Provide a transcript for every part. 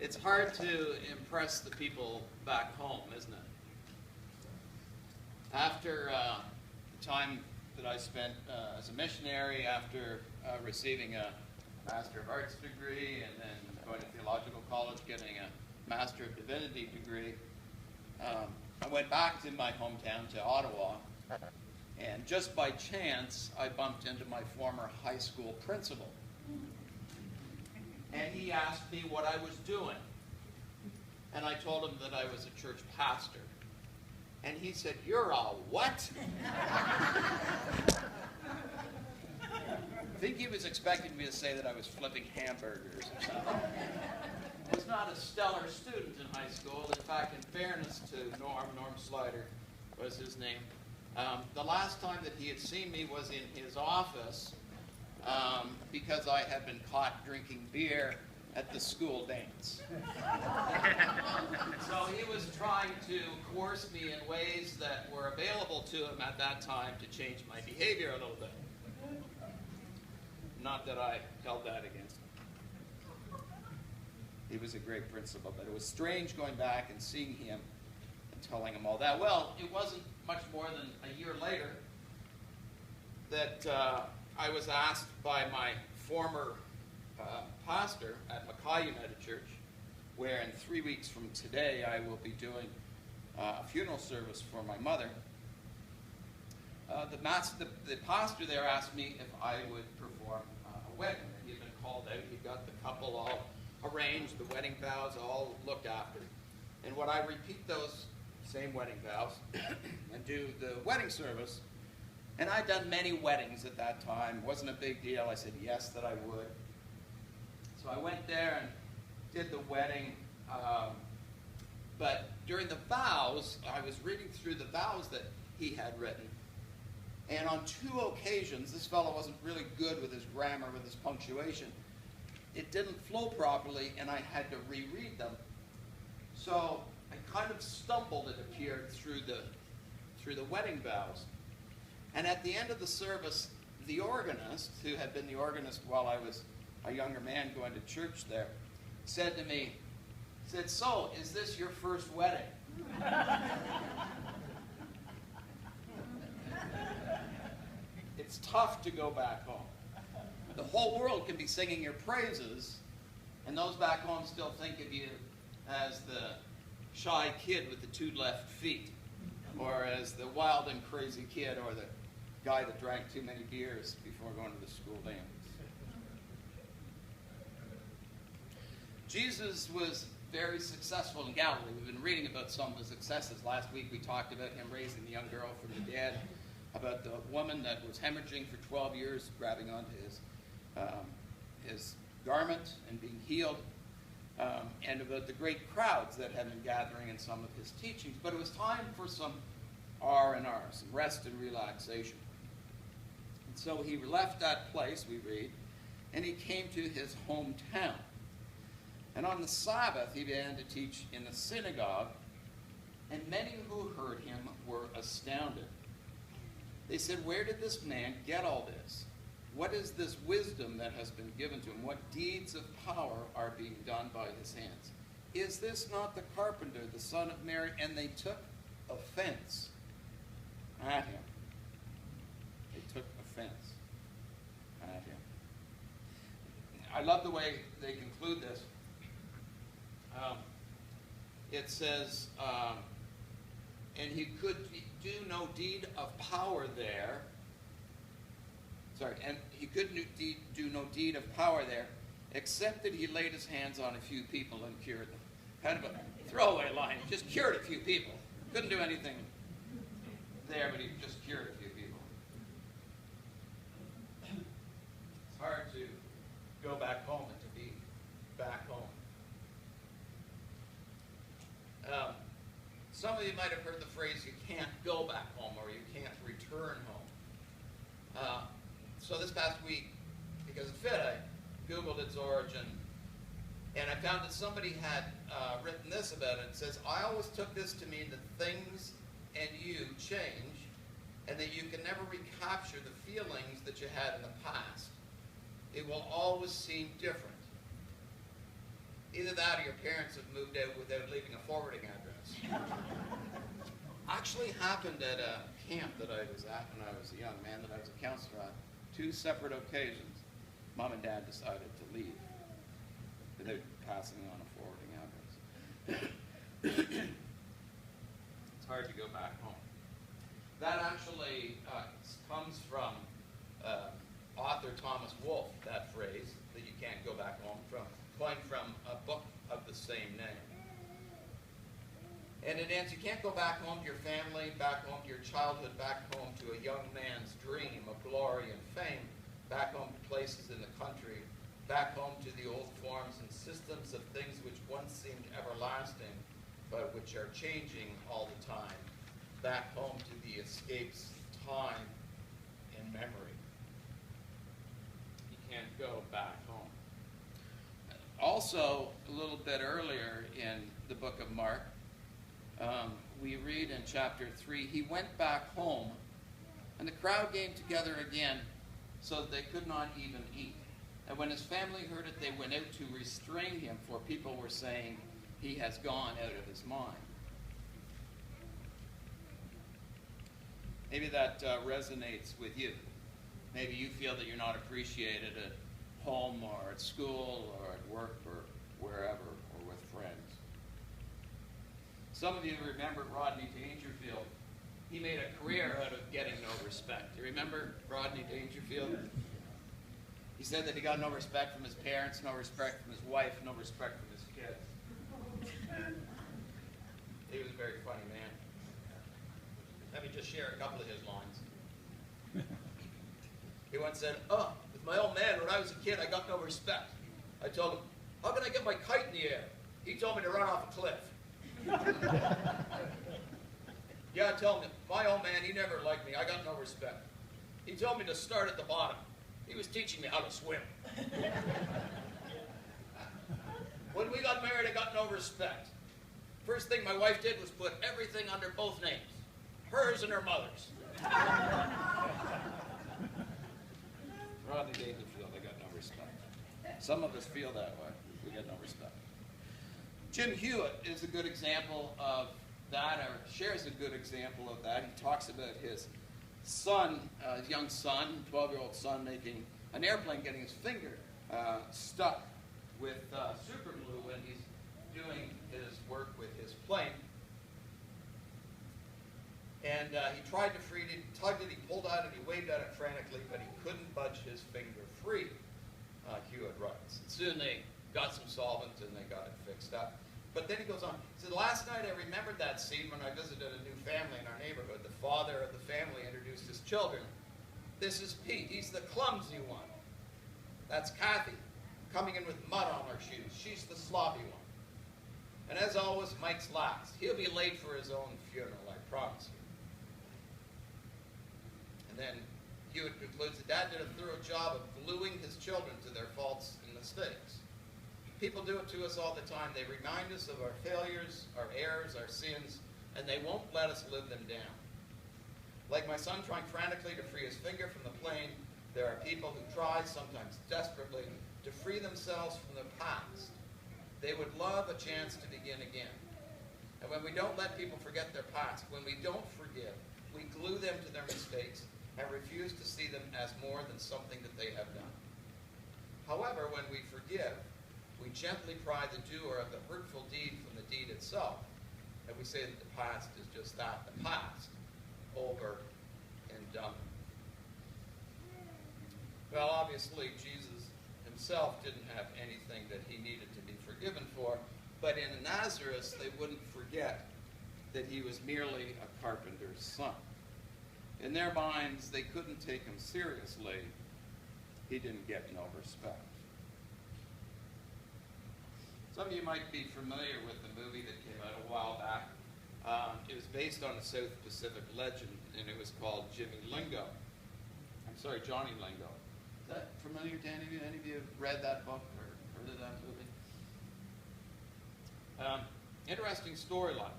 It's hard to impress the people back home, isn't it? After the time that I spent as a missionary, after receiving a Master of Arts degree and then going to theological college, getting a Master of Divinity degree, I went back to my hometown, to Ottawa, and just by chance, I bumped into my former high school principal. And he asked me what I was doing. And I told him that I was a church pastor. And he said, "You're a what?" I think he was expecting me to say that I was flipping hamburgers or something. I was not a stellar student in high school. In fact, in fairness to Norm Slider was his name, the last time that he had seen me was in his office because I had been caught drinking beer at the school dance. So he was trying to coerce me in ways that were available to him at that time to change my behavior a little bit. Not that I held that against him. He was a great principal, but it was strange going back and seeing him and telling him all that. Well, it wasn't much more than a year later that I was asked by my former pastor at Mackay United Church, where in 3 weeks from today I will be doing a funeral service for my mother. The pastor there asked me if I would perform a wedding. He had been called out. He got the couple all arranged, the wedding vows all looked after. And would I repeat those same wedding vows and do the wedding service? And I'd done many weddings at that time. It wasn't a big deal. I said yes, that I would. So I went there and did the wedding. But during the vows, I was reading through the vows that he had written. And on 2 occasions, this fellow wasn't really good with his grammar, with his punctuation. It didn't flow properly, and I had to reread them. So I kind of stumbled, it appeared, through the wedding vows. And at the end of the service, the organist, who had been the organist while I was a younger man going to church there, said to me, "So, is this your first wedding?" It's tough to go back home. The whole world can be singing your praises, and those back home still think of you as the shy kid with the 2 left feet, or as the wild and crazy kid, or the guy that drank too many beers before going to the school dance. Jesus was very successful in Galilee. We've been reading about some of the successes. Last week we talked about him raising the young girl from the dead, about the woman that was hemorrhaging for 12 years, grabbing onto his garment and being healed, and about the great crowds that had been gathering in some of his teachings. But it was time for some R&R, some rest and relaxation. And so he left that place, we read, and he came to his hometown. And on the Sabbath, he began to teach in the synagogue, and many who heard him were astounded. They said, "Where did this man get all this? What is this wisdom that has been given to him? What deeds of power are being done by his hands? Is this not the carpenter, the son of Mary?" And they took offense at him. They took offense at him. I love the way they conclude this. It says, and he could do no deed of power there. And he could do no deed of power there, except that he laid his hands on a few people and cured them. Kind of a throwaway line. Just cured a few people. Couldn't do anything there, but he just cured a few people. It's hard to go back home and to be back home. Some of you might have heard the phrase, "you can't go back home," or "you can't return home." So this past week, because it fit, I Googled its origin, and I found that somebody had written this about it. It says, "I always took this to mean that things and you change, and that you can never recapture the feelings that you had in the past. It will always seem different." Either that or your parents have moved out without leaving a forwarding address. Actually happened at a camp that I was at when I was a young man, that I was a counselor at. 2 separate occasions, Mom and Dad decided to leave without passing on a forwarding address. It's hard to go back home. That actually comes from author Thomas Wolfe, that phrase, that you can't go back home, coined from a book of the same name. And it ends, you can't go back home to your family, back home to your childhood, back home to a young man's dream of glory and fame, back home to places in the country, back home to the old forms and systems of things which once seemed everlasting, but which are changing all the time, back home to the escapes of time and memory. You can't go back home. Also, a little bit earlier in the book of Mark, we read in chapter 3, he went back home, and the crowd came together again, so that they could not even eat. And when his family heard it, they went out to restrain him, for people were saying, he has gone out of his mind. Maybe that resonates with you. Maybe you feel that you're not appreciated at home or at school or at work or wherever or with friends. Some of you remember Rodney Dangerfield. He made a career out of getting no respect. You remember Rodney Dangerfield? He said that he got no respect from his parents, no respect from his wife, no respect from his kids. He was a very funny man. Let me just share a couple of his lines. He once said, with my old man, when I was a kid, I got no respect. I told him, how can I get my kite in the air? He told me to run off a cliff. Yeah, tell me, my old man, he never liked me. I got no respect. He told me to start at the bottom. He was teaching me how to swim. When we got married, I got no respect. First thing my wife did was put everything under both names, hers and her mother's. Rodney Dangerfield, I got no respect. Some of us feel that way. We get no respect. Jim Hewitt is a good example of that, or shares a good example of that. He talks about his son, his young son, 12-year-old son, making an airplane, getting his finger stuck with super glue when he's doing his work with his plane. And he tried to free it, he tugged it, he pulled at it, he waved at it frantically, but he couldn't budge his finger free, Hewitt writes. And soon they got some solvent and they got it fixed up. But then he goes on, he said, last night I remembered that scene when I visited a new family in our neighborhood. The father of the family introduced his children. This is Pete, he's the clumsy one. That's Kathy, coming in with mud on her shoes. She's the sloppy one. And as always, Mike's last. He'll be late for his own funeral, I promise you. And then Hewitt concludes that Dad did a thorough job of gluing his children to their faults and mistakes. People do it to us all the time. They remind us of our failures, our errors, our sins, and they won't let us live them down. Like my son trying frantically to free his finger from the plane, there are people who try, sometimes desperately, to free themselves from the past. They would love a chance to begin again. And when we don't let people forget their past, when we don't forgive, we glue them to their mistakes and refuse to see them as more than something that they have done. However, when we forgive, we gently pry the doer of the hurtful deed from the deed itself, and we say that the past is just that, the past, over and done. Well, obviously, Jesus himself didn't have anything that he needed to be forgiven for, but in Nazareth, they wouldn't forget that he was merely a carpenter's son. In their minds, they couldn't take him seriously. He didn't get no respect. Some of you might be familiar with the movie that came out a while back. It was based on a South Pacific legend, and it was called Johnny Lingo. Is that familiar to any of you? Any of you have read that book or heard of that movie? Interesting storyline.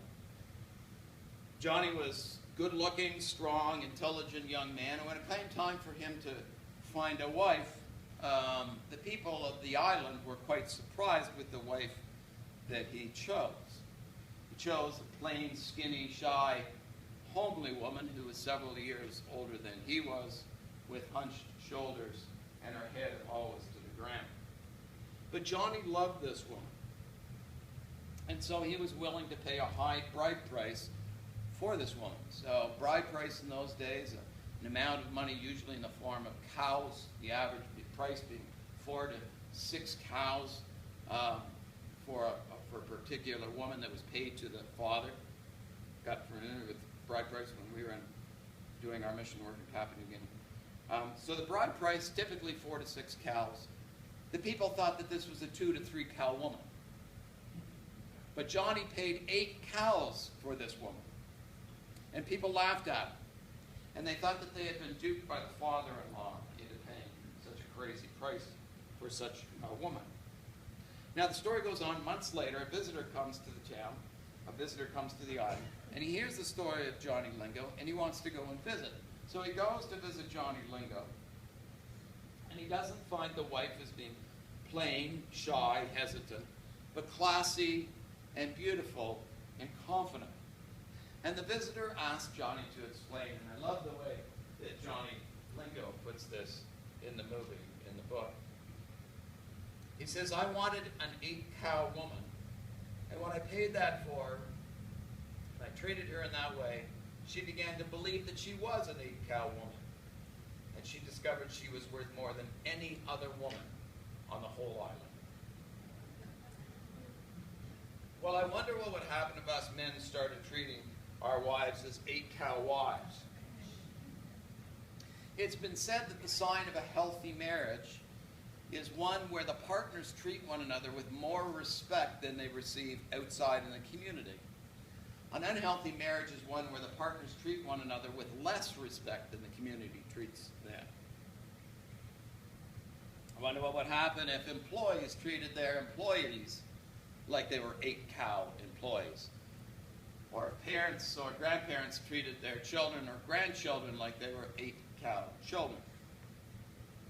Johnny was good-looking, strong, intelligent young man, and when it came time for him to find a wife, the people of the island were quite surprised with the wife that he chose. He chose a plain, skinny, shy, homely woman who was several years older than he was, with hunched shoulders and her head always to the ground. But Johnny loved this woman, and so he was willing to pay a high bride price for this woman. So bride price in those days, an amount of money usually in the form of cows, the average price being 4 to 6 cows for a particular woman that was paid to the father. Got familiar with bride price when we were doing our mission work in Papua New Guinea. So the bride price, typically 4 to 6 cows. The people thought that this was a 2 to 3 cow woman. But Johnny paid 8 cows for this woman. And people laughed at him. And they thought that they had been duped by the father-in-law into paying such a crazy price for such a woman. Now the story goes on. Months later, a visitor comes to the town. A visitor comes to the island. And he hears the story of Johnny Lingo, and he wants to go and visit. So he goes to visit Johnny Lingo. And he doesn't find the wife as being plain, shy, hesitant, but classy and beautiful and confident. And the visitor asked Johnny to explain, and I love the way that Johnny Lingo puts this in the movie, in the book. He says, I wanted an 8-cow woman, and when I paid that for her, and I treated her in that way, she began to believe that she was an 8-cow woman, and she discovered she was worth more than any other woman on the whole island. Well, I wonder what would happen if us men started treating our wives as 8-cow wives. It's been said that the sign of a healthy marriage is one where the partners treat one another with more respect than they receive outside in the community. An unhealthy marriage is one where the partners treat one another with less respect than the community treats them. I wonder what would happen if employees treated their employees like they were 8-cow employees. Or parents or grandparents treated their children or grandchildren like they were 8-cow children.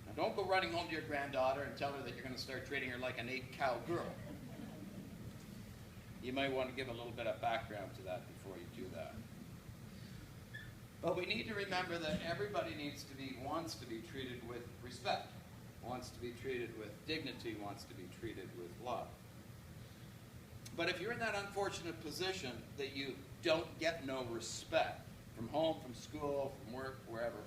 Now don't go running home to your granddaughter and tell her that you're going to start treating her like an 8-cow girl. You might want to give a little bit of background to that before you do that. But we need to remember that everybody wants to be treated with respect, wants to be treated with dignity, wants to be treated with love. But if you're in that unfortunate position that you don't get no respect from home, from school, from work, wherever,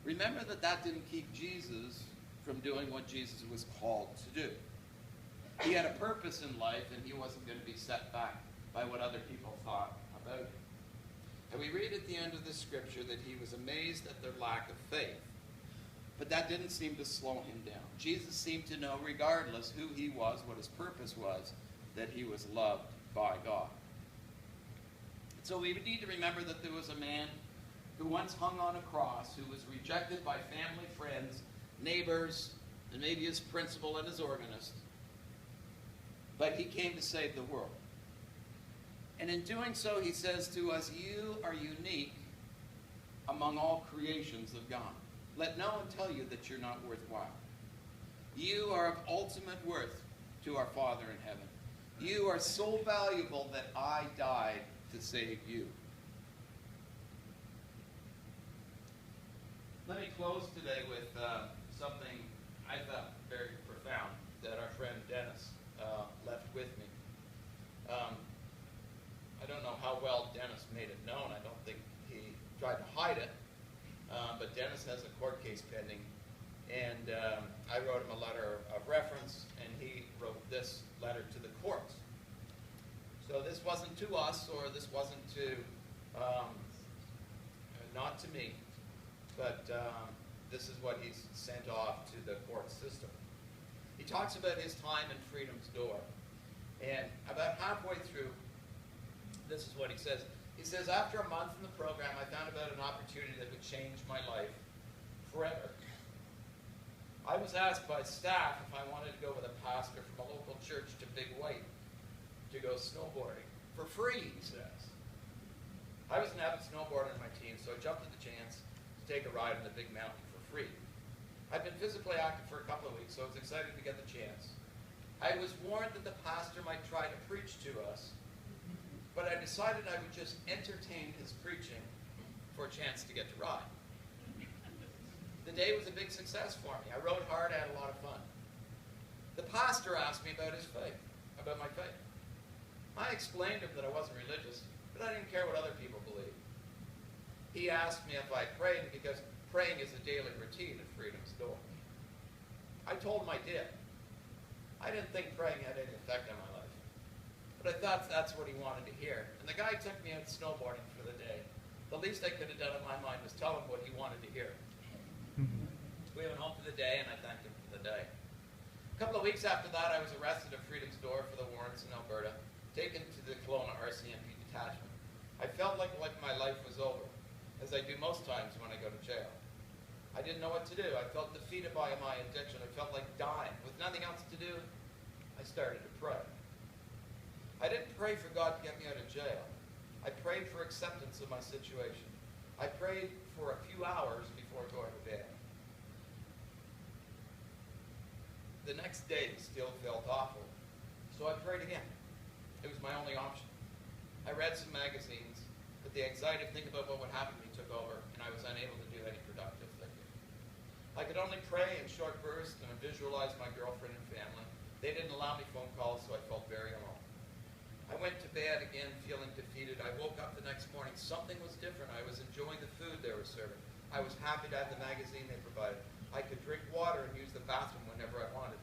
remember that that didn't keep Jesus from doing what Jesus was called to do. He had a purpose in life, and he wasn't going to be set back by what other people thought about him. And we read at the end of the scripture that he was amazed at their lack of faith. But that didn't seem to slow him down. Jesus seemed to know, regardless who he was, what his purpose was, that he was loved by God. So we need to remember that there was a man who once hung on a cross, who was rejected by family, friends, neighbors, and maybe his principal and his organist. But he came to save the world. And in doing so, he says to us, you are unique among all creations of God. Let no one tell you that you're not worthwhile. You are of ultimate worth to our Father in heaven. You are so valuable that I died to save you. Let me close today with something I thought very profound that our friend Dennis left with me. I don't know how well Dennis made it known. I don't think he tried to hide it. But Dennis has a court case pending. And I wrote him a letter of reference, and he wrote this letter to the courts. So this wasn't to us, or this wasn't to, not to me, but this is what he's sent off to the court system. He talks about his time in Freedom's Door. And about halfway through, this is what he says. He says, after a month in the program, I found about an opportunity that would change my life forever. I was asked by staff if I wanted to go with a pastor from a local church to Big White to go snowboarding for free, he says. I was an avid snowboarder on my team, so I jumped at the chance to take a ride on the big mountain for free. I'd been physically active for a couple of weeks, so I was excited to get the chance. I was warned that the pastor might try to preach to us, but I decided I would just entertain his preaching for a chance to get to ride. The day was a big success for me. I rode hard, I had a lot of fun. The pastor asked me about his faith, about my faith. I explained to him that I wasn't religious, but I didn't care what other people believed. He asked me if I prayed, because praying is a daily routine at Freedom's Door. I told him I did. I didn't think praying had any effect on my life, but I thought that's what he wanted to hear. And the guy took me out snowboarding for the day. The least I could have done in my mind was tell him what he wanted to hear. We went home for the day, and I thanked him for the day. A couple of weeks after that, I was arrested at Freedom's Door for the warrants in Alberta, taken to the Kelowna RCMP detachment. I felt like my life was over, as I do most times when I go to jail. I didn't know what to do. I felt defeated by my addiction. I felt like dying. With nothing else to do, I started to pray. I didn't pray for God to get me out of jail. I prayed for acceptance of my situation. I prayed for a few hours before going to bed. The next day still felt awful, so I prayed again. It was my only option. I read some magazines, but the anxiety of thinking about what would happen to me took over, and I was unable to do any productive thinking. I could only pray in short bursts and visualize my girlfriend and family. They didn't allow me phone calls, so I felt very alone. I went to bed again feeling defeated. I woke up the next morning. Something was different. I was enjoying the food they were serving. I was happy to have the magazine they provided. I could drink water and use the bathroom whenever I wanted.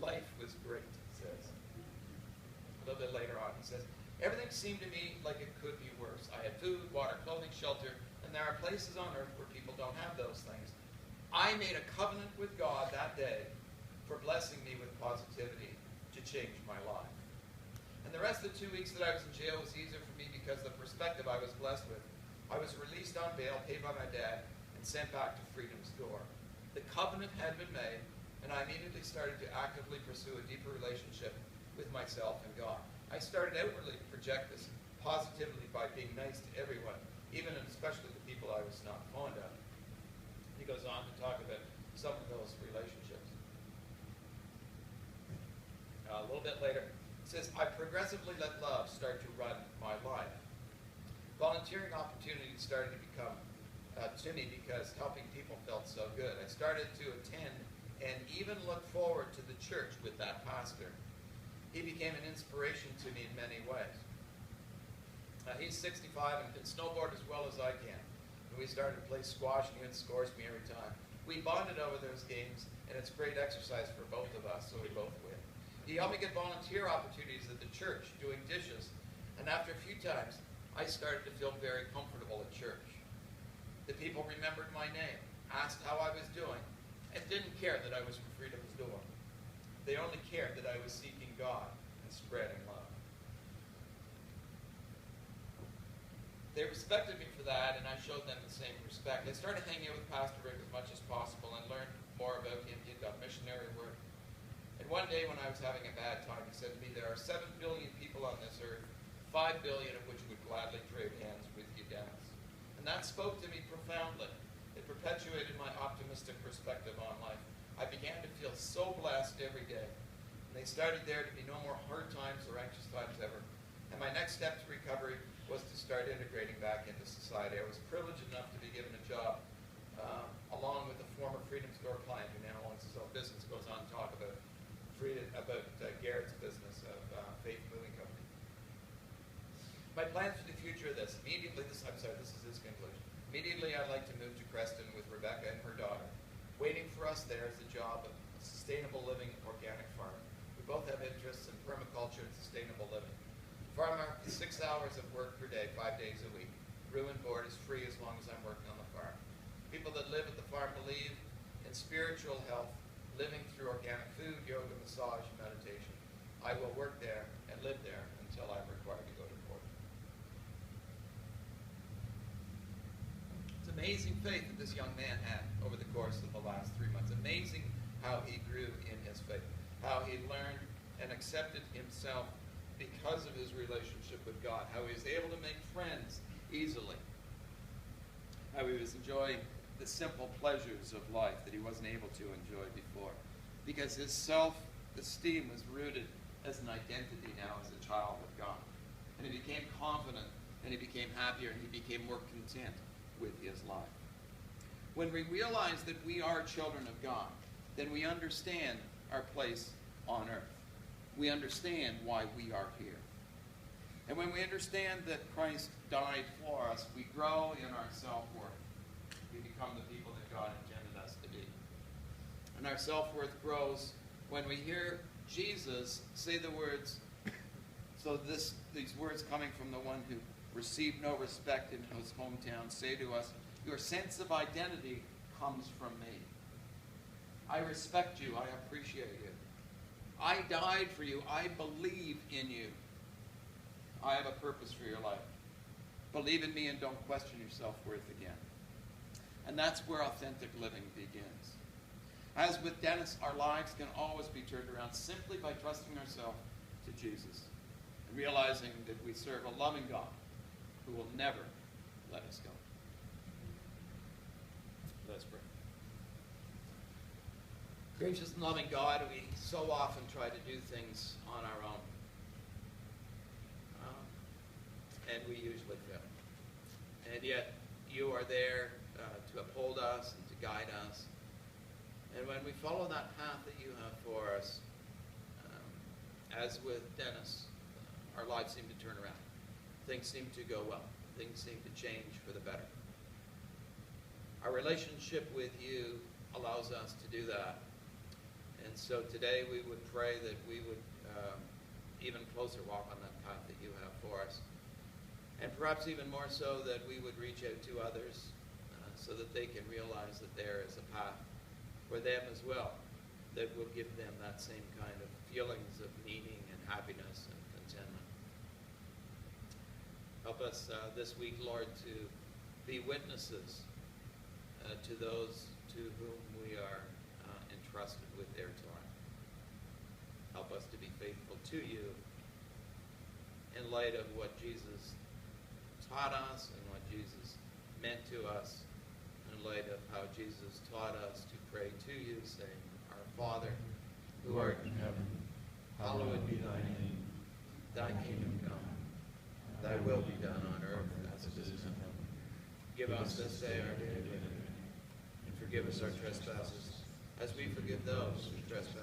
Life was great, he says. A little bit later on, he says, everything seemed to me like it could be worse. I had food, water, clothing, shelter, and there are places on earth where people don't have those things. I made a covenant with God that day for blessing me with positivity to change my life. And the rest of the 2 weeks that I was in jail was easier for me because of the perspective I was blessed with. I was released on bail, paid by my dad, and sent back to Freedom's Door. The covenant had been made, and I immediately started to actively pursue a deeper relationship with myself and God. I started outwardly to project this positively by being nice to everyone, even and especially the people I was not fond of. He goes on to talk about some of those relationships. A little bit later, it says, I progressively let love start to run my life. Volunteering opportunities started to become to me because helping people felt so good. I started to attend and even look forward to the church with that pastor. He became an inspiration to me in many ways. He's 65 and can snowboard as well as I can. And we started to play squash, and he scores me every time. We bonded over those games, and it's great exercise for both of us, so we both win. He helped me get volunteer opportunities at the church, doing dishes. And after a few times, I started to feel very comfortable at church. The people remembered my name, asked how I was doing, and didn't care that I was from Freedom's Door. They only cared that I was seeking God and spreading love. They respected me for that, and I showed them the same respect. I started hanging out with Pastor Rick as much as possible and learned more about him. He'd got missionary work. And one day when I was having a bad time, he said to me, there are 7 billion people on this earth, 5 billion of which would gladly trade hands with you, Dennis. And that spoke to me profoundly. It perpetuated my optimistic perspective on life. I began to feel so blessed every day. And they started there to be no more hard times or anxious times ever. And my next step to recovery was to start integrating back into society. I was privileged enough to be given a job along with a former Freedom's Door client who now owns his own business, goes on to talk about Garrett's business of Faith Moving Company. My plans for the future are this. This is his conclusion. Immediately, I'd like to move to Creston with Rebecca and her daughter. Waiting for us there is the job of a sustainable living organic farm. We both have interests in permaculture and sustainable living. Farmer is 6 hours of work per day, 5 days a week. Room and board is free as long as I'm working on the farm. People that live at the farm believe in spiritual health, living through organic food, yoga, massage, and meditation. I will work there and live there until I'm required to go to court. It's amazing faith that this young man had over the course of the last 3 months. Amazing how he grew in his faith, how he learned and accepted himself because of his relationship with God, how he was able to make friends easily, how he was enjoying the simple pleasures of life that he wasn't able to enjoy before, because his self-esteem was rooted as an identity now as a child of God. And he became confident, and he became happier, and he became more content with his life. When we realize that we are children of God, then we understand our place on earth. We understand why we are here. And when we understand that Christ died for us, we grow in our self-worth. We become the people that God intended us to be. And our self-worth grows when we hear Jesus say the words, these words coming from the one who received no respect in his hometown, say to us, your sense of identity comes from me. I respect you. I appreciate you. I died for you. I believe in you. I have a purpose for your life. Believe in me and don't question your self-worth again. And that's where authentic living begins. As with Dennis, our lives can always be turned around simply by trusting ourselves to Jesus and realizing that we serve a loving God who will never let us go. Let's pray. Gracious and loving God, we so often try to do things on our own. And we usually fail. And yet, you are there to uphold us and to guide us. And when we follow that path that you have for us, as with Dennis, our lives seem to turn around. Things seem to go well. Things seem to change for the better. Our relationship with you allows us to do that. And so today we would pray that we would even closer walk on that path that you have for us. And perhaps even more so that we would reach out to others so that they can realize that there is a path for them as well that will give them that same kind of feelings of meaning and happiness and contentment. Help us this week, Lord, to be witnesses to those to whom we are entrusted with their time. Help us to be faithful to you in light of what Jesus taught us and what Jesus meant to us, in light of how Jesus taught us to pray to you, saying, Our Father, who art in heaven, hallowed be thy name. Thy kingdom come. Thy will be done on earth as it is in heaven. Give us this day our daily bread, and forgive us our trespasses, as we forgive those who trespass